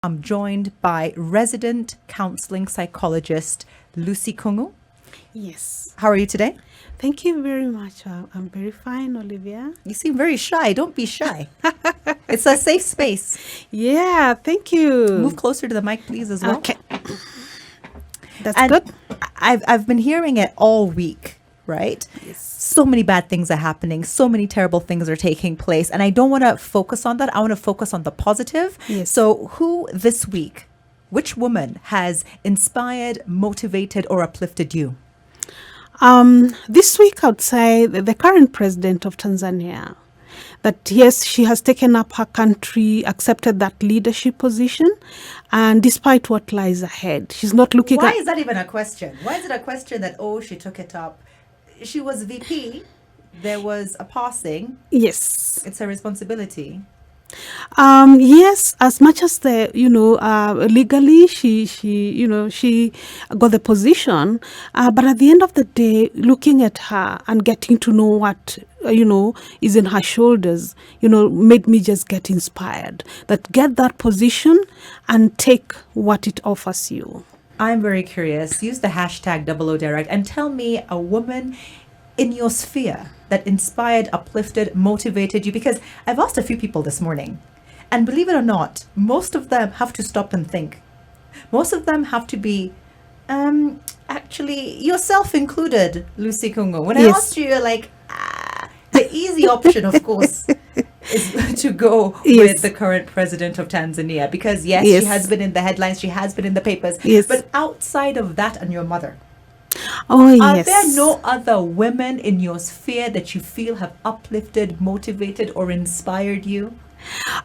I'm joined by resident counseling psychologist Lucy Kungu. Yes. How are you today? Thank you very much. I'm very fine, Olivia. You seem very shy. Don't be shy. It's a safe space. Yeah, thank you. Move closer to the mic, please, as well. Okay. That's And good. I've been hearing it all week, right? Yes. So many bad things are happening. So many terrible things are taking place. And I don't want to focus on that. I want to focus on the positive. Yes. So who this week, which woman has inspired, motivated, or uplifted you? This week, I would say the current president of Tanzania, that yes, she has taken up her country, accepted that leadership position, and despite what lies ahead, she's not looking Why at... is that even a question? Why is it a question that, oh, she took it up? She was VP. There was a passing. Yes. It's her responsibility. Yes, as much as legally she got the position, but at the end of the day, looking at her and getting to know what is in her shoulders, made me just get inspired. That get that position and take what it offers you. I'm very curious. Use the hashtag #00direct and tell me a woman in your sphere that inspired, uplifted, motivated you. Because I've asked a few people this morning, and believe it or not, most of them have to stop and think. Most of them have to be, actually, yourself included, Lucy Kungu. When I asked you, you're like, the easy option, of course, is to go with the current president of Tanzania. Because yes, she has been in the headlines, she has been in the papers. Yes. But outside of that and your mother, are there no other women in your sphere that you feel have uplifted, motivated, or inspired you?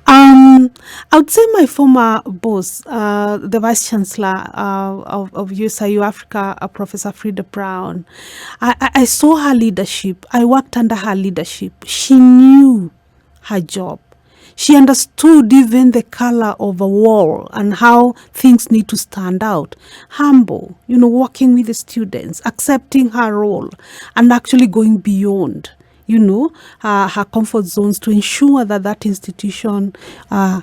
I would say my former boss, the Vice Chancellor of USIU Africa, Professor Frida Brown. I saw her leadership. I worked under her leadership. She knew her job. She understood even the color of a wall and how things need to stand out. Humble, working with the students, accepting her role, and actually going beyond, her comfort zones to ensure that institution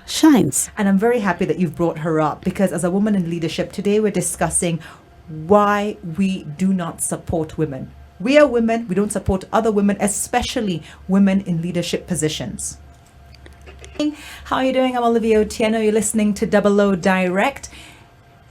shines. And I'm very happy that you've brought her up, because as a woman in leadership, today we're discussing why we do not support women. We are women, we don't support other women, especially women in leadership positions. How are you doing? I'm Olivia Otieno. You're listening to 00 Direct.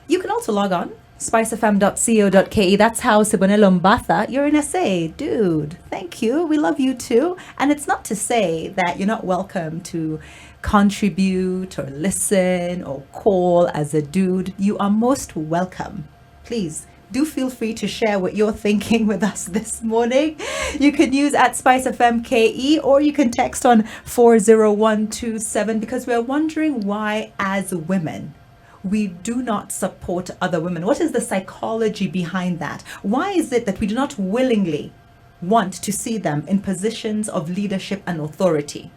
You can also log on, spicefm.co.ke. That's how Sibonelo Mbatha. You're in SA. Dude, thank you. We love you too. And it's not to say that you're not welcome to contribute or listen or call as a dude. You are most welcome. Please do feel free to share what you're thinking with us this morning. You can use @SpiceFMKE, or you can text on 40127, because we're wondering why, as women, we do not support other women. What is the psychology behind that? Why is it that we do not willingly want to see them in positions of leadership and authority?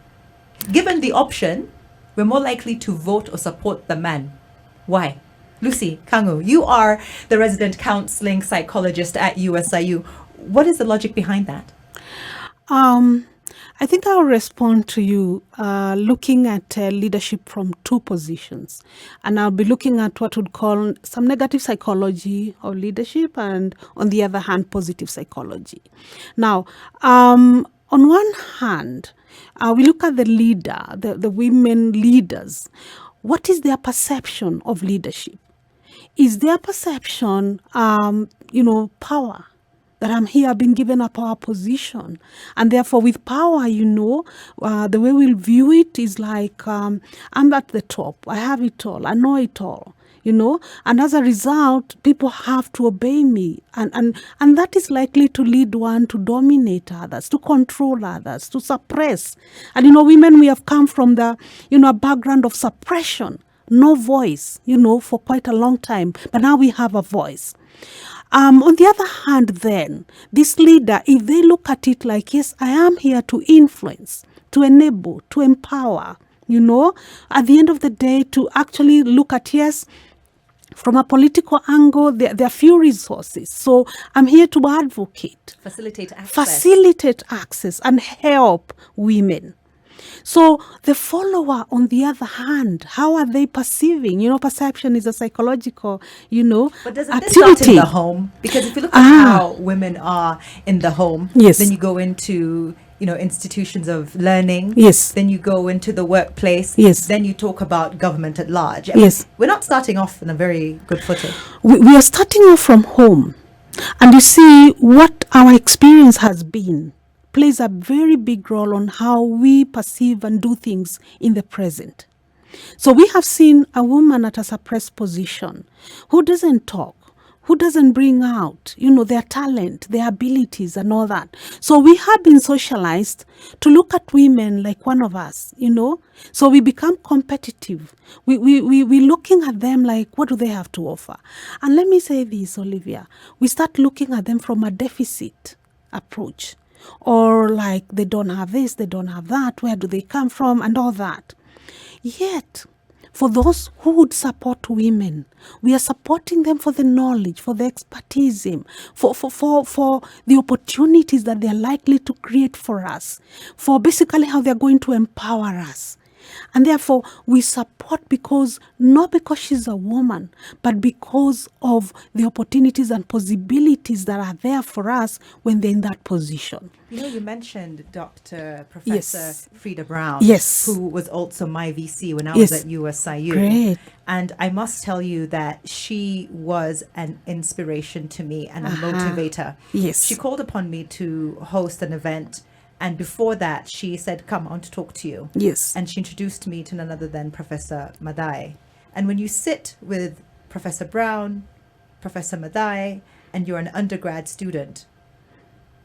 Given the option, we're more likely to vote or support the man. Why? Lucy Kungu, you are the resident counseling psychologist at USIU. What is the logic behind that? I think I'll respond to you looking at leadership from two positions. And I'll be looking at what would call some negative psychology of leadership, and on the other hand, positive psychology. Now, on one hand, we look at the leader, the women leaders. What is their perception of leadership? Is their perception, power? That I'm here, I've been given a power position. And therefore, with power, the way we'll view it is like, I'm at the top. I have it all. I know it all. And as a result, people have to obey me. And that is likely to lead one to dominate others, to control others, to suppress. And, women, we have come from the, a background of suppression. No voice, for quite a long time. But now we have a voice. On the other hand, then, this leader, if they look at it like, yes, I am here to influence, to enable, to empower, at the end of the day, to actually look at, yes, from a political angle, there are few resources. So I'm here to advocate. Facilitate access And help women. So the follower, on the other hand, how are they perceiving? Perception is a psychological, But doesn't this start in activity. the home? Because if you look at how women are in the home, Yes. then you go into, institutions of learning. Yes. Then you go into the workplace. Yes. Then you talk about government at large. Yes. We're not starting off in a very good footing. We are starting off from home. And you see, what our experience has been plays a very big role on how we perceive and do things in the present. So we have seen a woman at a suppressed position who doesn't talk, who doesn't bring out, their talent, their abilities and all that. So we have been socialized to look at women like one of us, So we become competitive. We're looking at them like, what do they have to offer? And let me say this, Olivia, we start looking at them from a deficit approach. Or like, they don't have this, they don't have that, where do they come from, and all that. Yet, for those who would support women, we are supporting them for the knowledge, for the expertise, for the opportunities that they are likely to create for us, for basically how they are going to empower us. And therefore, we support not because she's a woman, but because of the opportunities and possibilities that are there for us when they're in that position. You mentioned Professor Frida Brown, Yes. who was also my VC when I Yes. was at USIU. Great. And I must tell you that she was an inspiration to me and a motivator. Yes. She called upon me to host an event. And before that, she said, come, I want to talk to you. Yes. And she introduced me to none other than Professor Madai. And when you sit with Professor Brown, Professor Madai, and you're an undergrad student,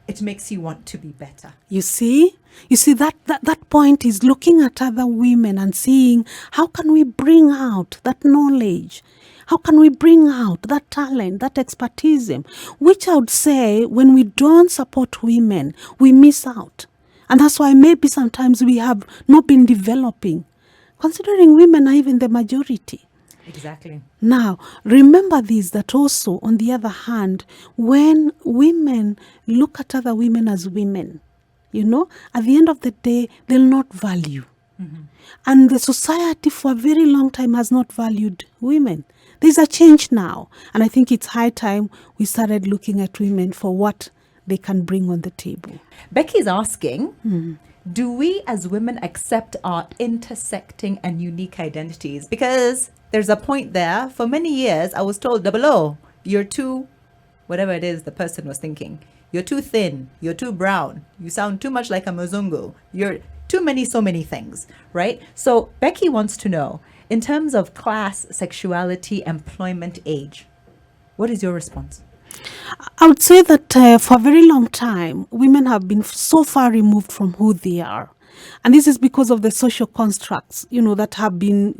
it makes you want to be better. You see that point is looking at other women and seeing how can we bring out that knowledge? How can we bring out that talent, that expertise, which I would say when we don't support women, we miss out. And that's why maybe sometimes we have not been developing, considering women are even the majority. Exactly. Now, remember this, that also, on the other hand, when women look at other women as women, at the end of the day, they'll not value. Mm-hmm. And the society for a very long time has not valued women. There's a change now. And I think it's high time we started looking at women for what they can bring on the table. Becky's asking, do we as women accept our intersecting and unique identities? Because there's a point there. For many years, I was told, you're too, whatever it is the person was thinking. You're too thin. You're too brown. You sound too much like a Muzungu. You're too many, so many things, right? So Becky wants to know, in terms of class, sexuality, employment, age, what is your response? I would say that for a very long time, women have been so far removed from who they are. And this is because of the social constructs, that have been,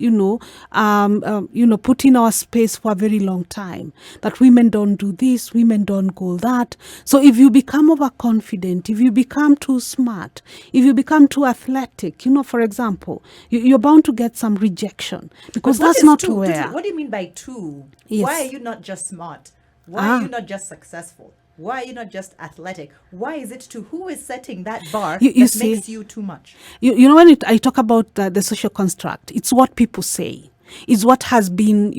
put in our space for a very long time. That women don't do this, women don't go that. So if you become overconfident, if you become too smart, if you become too athletic, for example, you're bound to get some rejection because that's not where. What do you mean by too? Yes. Why are you not just smart? Why are you not just successful? Why are you not just athletic? Why is it too? Who is setting that bar that makes you too much? When I talk about the social construct, it's what people say. It's what has been,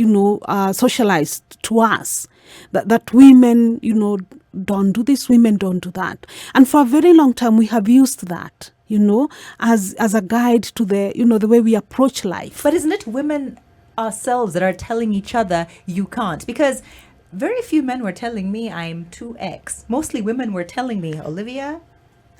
socialized to us. That women, don't do this, women don't do that. And for a very long time, we have used that, as a guide to the way we approach life. But isn't it women ourselves that are telling each other you can't? Because very few men were telling me I'm 2X. Mostly women were telling me, Olivia,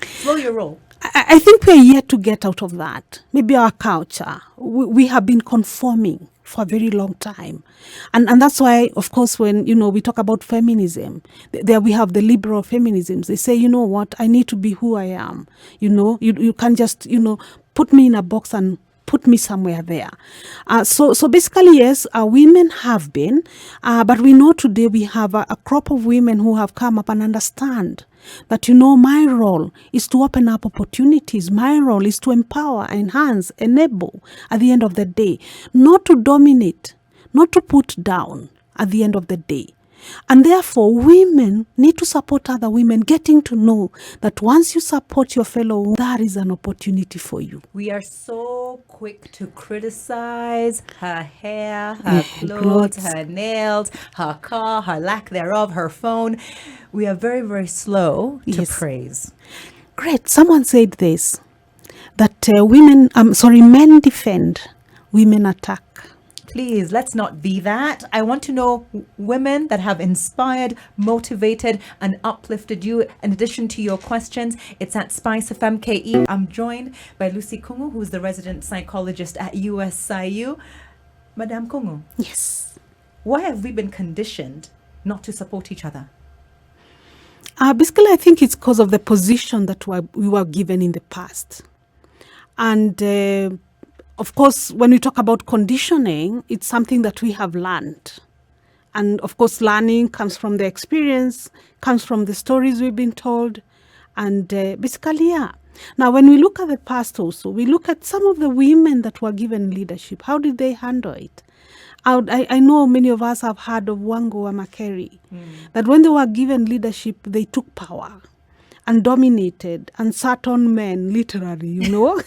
slow your roll. I think we're yet to get out of that. Maybe our culture. We have been conforming for a very long time. And that's why, of course, when, we talk about feminism, there we have the liberal feminisms. They say, you know what, I need to be who I am. You can't just, put me in a box and put me somewhere there. So basically, yes, women have been, but we know today we have a crop of women who have come up and understand that, my role is to open up opportunities. My role is to empower, enhance, enable at the end of the day, not to dominate, not to put down at the end of the day. And therefore, women need to support other women, getting to know that once you support your fellow woman, that is an opportunity for you. We are so quick to criticize her hair, her clothes, her nails, her car, her lack thereof, her phone. We are very, very slow to praise. Great. Someone said this, that men defend, women attack. Please, let's not be that. I want to know women that have inspired, motivated, and uplifted you. In addition to your questions, it's at Spice FM KE. I'm joined by Lucy Kungu, who's the resident psychologist at USIU. Madame Kungu. Yes. Why have we been conditioned not to support each other? Basically, I think it's because of the position that we were given in the past. And of course, when we talk about conditioning, it's something that we have learned. And of course, learning comes from the experience, comes from the stories we've been told. And basically, yeah. Now, when we look at the past also, we look at some of the women that were given leadership. How did they handle it? I know many of us have heard of Wango Wamakeri, that when they were given leadership, they took power and dominated and sat on men, literally, you know.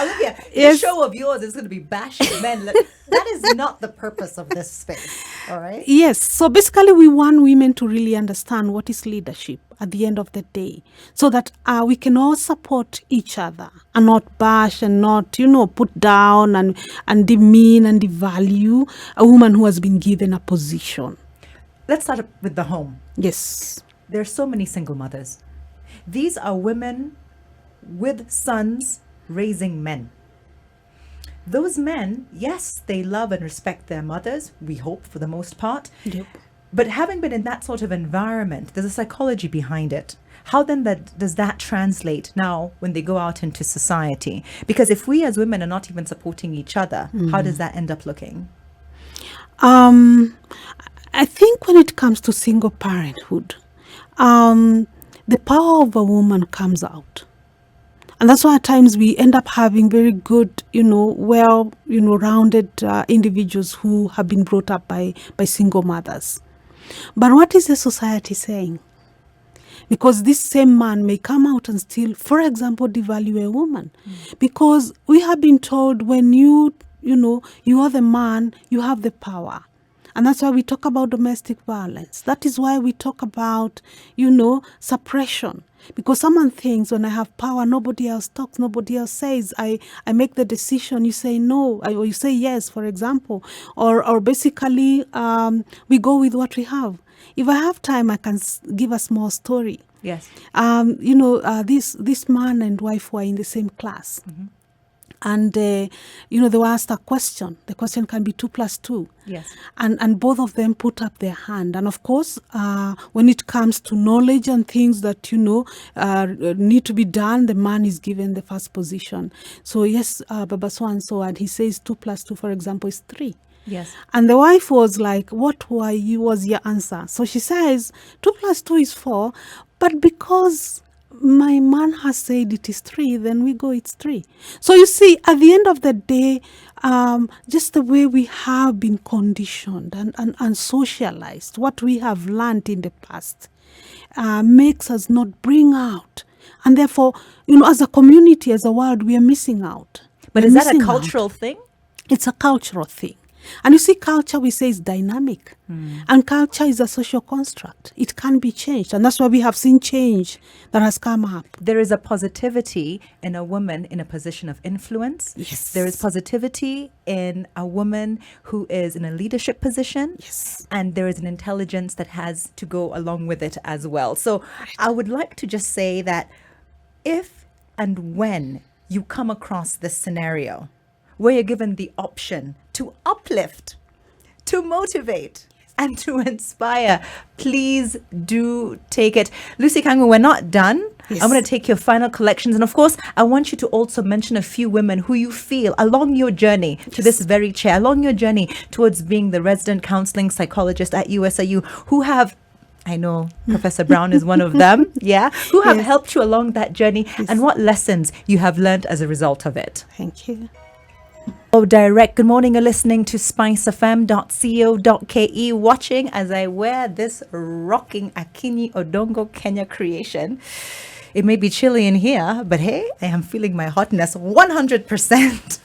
Olivia, this show of yours is going to be bashing men. That is not the purpose of this space, all right? Yes. So basically, we want women to really understand what is leadership at the end of the day, so that we can all support each other and not bash and not, put down and demean and devalue a woman who has been given a position. Let's start with the home. Yes. There are so many single mothers. These are women with sons raising men. Those men, yes, they love and respect their mothers, we hope for the most part. Yep. But having been in that sort of environment, there's a psychology behind it. How then does that translate now when they go out into society? Because if we as women are not even supporting each other, how does that end up looking? I think when it comes to single parenthood, the power of a woman comes out. And that's why at times we end up having very good, rounded individuals who have been brought up by single mothers. But what is the society saying? Because this same man may come out and still, for example, devalue a woman. Because we have been told when you are the man, you have the power. And that's why we talk about domestic violence. That is why we talk about, suppression. Because someone thinks when I have power, nobody else talks, nobody else says. I make the decision, you say no, or you say yes, for example. Or basically, we go with what we have. If I have time, I can give a small story. Yes. This man and wife were in the same class. Mm-hmm. And, they were asked a question. The question can be 2 + 2. Yes. And both of them put up their hand. And, of course, when it comes to knowledge and things that, need to be done, the man is given the first position. So, yes, Baba so-and-so, and he says 2 + 2, for example, is 3. Yes. And the wife was like, what was your answer? So she says, 2 + 2 is 4, but because my man has said it is 3, then we go, it's 3. So you see, at the end of the day, just the way we have been conditioned and socialized, what we have learned in the past, makes us not bring out. And therefore, as a community, as a world, we are missing out. But is that a cultural thing? It's a cultural thing. And you see, culture, we say, is dynamic. And culture is a social construct. It can be changed. And that's why we have seen change that has come up. There is a positivity in a woman in a position of influence. Yes. There is positivity in a woman who is in a leadership position. Yes. And there is an intelligence that has to go along with it as well. So I would like to just say that if and when you come across this scenario where you're given the option to uplift, to motivate, and to inspire, please do take it. Lucy Kungu, we're not done. Yes. I'm going to take your final collections. And of course, I want you to also mention a few women who you feel along your journey to this very chair, along your journey towards being the resident counseling psychologist at USIU, who have, I know Professor Brown is one of them, who have helped you along that journey, and what lessons you have learned as a result of it. Thank you. Oh, direct. Good morning. You're listening to spicefm.co.ke. Watching as I wear this rocking Akinyi Odongo Kenya creation. It may be chilly in here, but hey, I am feeling my hotness 100%.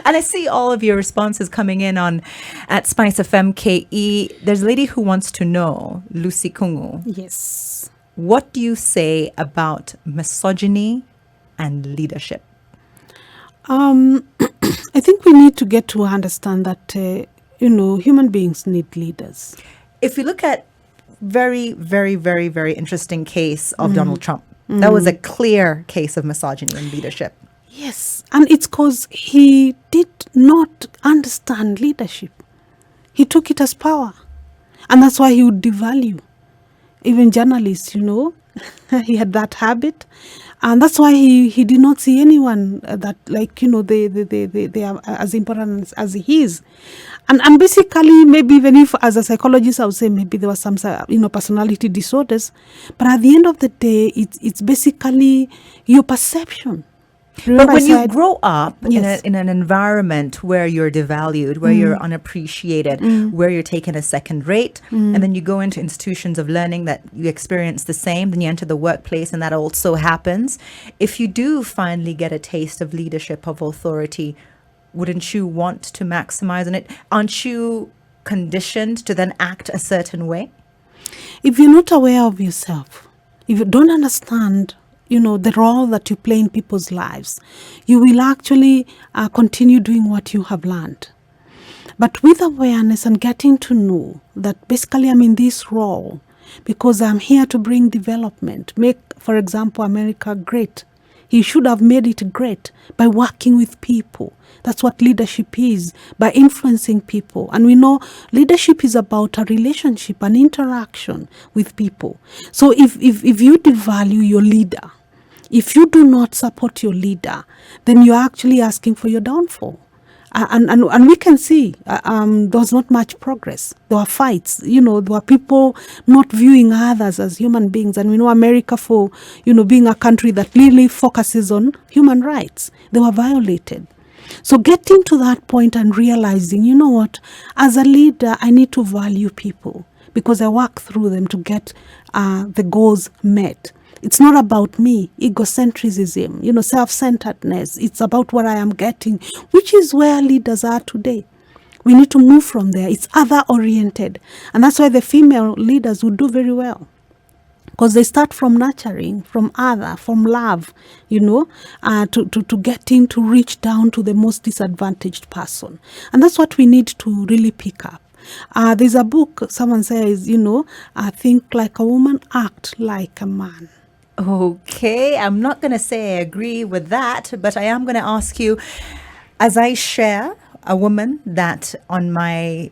And I see all of your responses coming in on at SpiceFMKE. There's a lady who wants to know, Lucy Kungu. Yes. What do you say about misogyny and leadership? I think we need to get to understand that, human beings need leaders. If you look at very, very, very, very interesting case of Donald Trump, that was a clear case of misogyny and leadership. Yes, and it's because he did not understand leadership. He took it as power, and that's why he would devalue even journalists, he had that habit. And that's why he did not see anyone that, they are as important as he is. And basically, maybe even if as a psychologist, I would say maybe there was some, personality disorders. But at the end of the day, it's basically your perception. But when you grow up Yes. in an environment where you're devalued, where you're unappreciated, where you're taken as second rate, and then you go into institutions of learning that you experience the same, then you enter the workplace and that also happens. If you do finally get a taste of leadership, of authority, wouldn't you want to maximize on it? Aren't you conditioned to then act a certain way? If you're not aware of yourself, if you don't understand the role that you play in people's lives, you will actually continue doing what you have learned. But with awareness and getting to know that basically I'm in this role because I'm here to bring development, make, for example, America great. He should have made it great by working with people. That's what leadership is, by influencing people. And we know leadership is about a relationship, an interaction with people. So if you devalue your leader, if you do not support your leader, then you're actually asking for your downfall. And we can see there was not much progress. There were fights, there were people not viewing others as human beings. And we know America for, being a country that really focuses on human rights. They were violated. So getting to that point and realizing, what, as a leader, I need to value people because I work through them to get the goals met. It's not about me, egocentrism, self-centeredness. It's about what I am getting, which is where leaders are today. We need to move from there. It's other-oriented. And that's why the female leaders will do very well. Because they start from nurturing, from other, from love, to getting to reach down to the most disadvantaged person. And that's what we need to really pick up. There's a book, someone says, think like a woman, act like a man. Okay, I'm not going to say I agree with that, but I am going to ask you, as I share a woman that on my,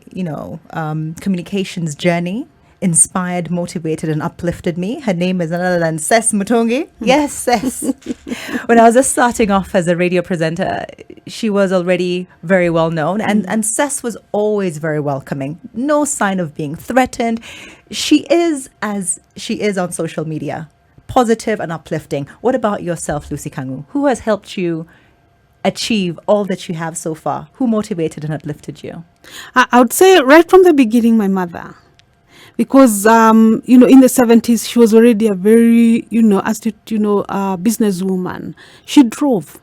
communications journey inspired, motivated, and uplifted me. Her name is none other than Ses Mutongi. Yes, Ses. When I was just starting off as a radio presenter, she was already very well known, and Ses was always very welcoming. No sign of being threatened. She is as she is on social media. Positive and uplifting. What about yourself, Lucy Kungu? Who has helped you achieve all that you have so far? Who motivated and uplifted you? I would say right from the beginning, my mother. Because, in the 70s, she was already a very, astute, businesswoman. She drove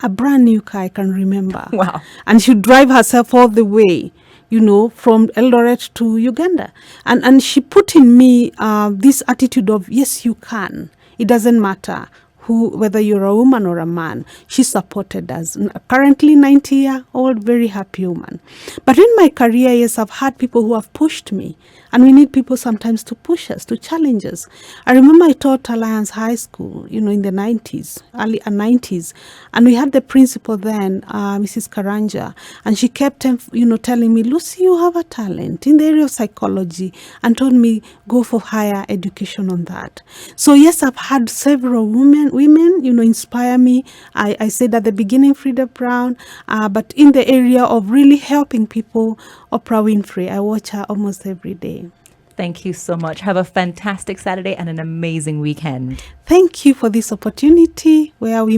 a brand new car, I can remember. Wow. And she'd drive herself all the way, from Eldoret to Uganda. And she put in me this attitude of, yes, you can. It doesn't matter whether you're a woman or a man. She supported us. Currently 90-year-old, very happy woman. But in my career, yes, I've had people who have pushed me. And we need people sometimes to push us, to challenge us. I remember I taught Alliance High School, in the 90s, early 90s. And we had the principal then, Mrs. Karanja. And she kept, telling me, Lucy, you have a talent in the area of psychology. And told me, go for higher education on that. So yes, I've had several women, inspire me. I said at the beginning, Frida Brown. But in the area of really helping people, Oprah Winfrey, I watch her almost every day. Thank you so much. Have a fantastic Saturday and an amazing weekend. Thank you for this opportunity where we